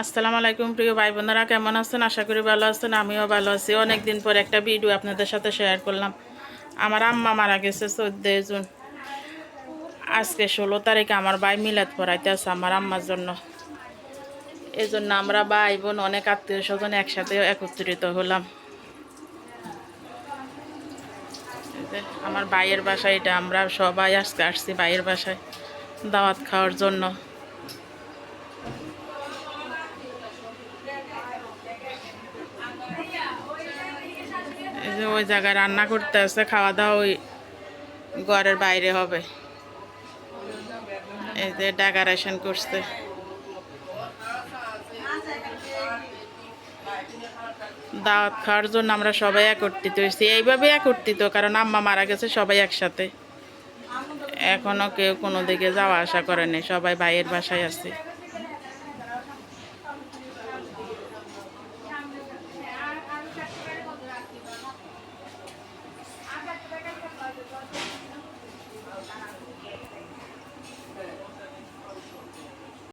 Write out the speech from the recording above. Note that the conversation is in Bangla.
আসসালামু আলাইকুম প্রিয় ভাই বোনেরা, কেমন আছেন? আশা করি ভালো আছেন। আমিও ভালো আছি। অনেক দিন পর একটা ভিডিও আপনাদের সাথে শেয়ার করলাম। আমার আম্মা মারা গেছে 14 জুন। আজকে 16 তারিখে আমার ভাই মিলাদ পড়াইতে আছে আমার আম্মার জন্য। এই জন্য আমরা ভাই বোন অনেক আত্মীয় স্বজন একসাথে একত্রিত হলাম। এই যে আমার ভাইয়ের বাসায়, এটা আমরা সবাই আজকে আসছি ভাইয়ের বাসায় দাওয়াত খাওয়ার জন্য। এই যে ওই জায়গায় রান্না করতে আছে, খাওয়া দাওয়া ওই ঘরের বাইরে হবে। এই যে ডেকোরেশন করছে। দাওয়াত খাওয়ার জন্য আমরা সবাই একত্রিত হয়েছি। এইভাবে একত্রিত, কারণ আম্মা মারা গেছে সবাই একসাথে। এখনো কেউ কোনো দিকে যাওয়া আসা করেনি, সবাই ভাইয়ের বাসায় আছে।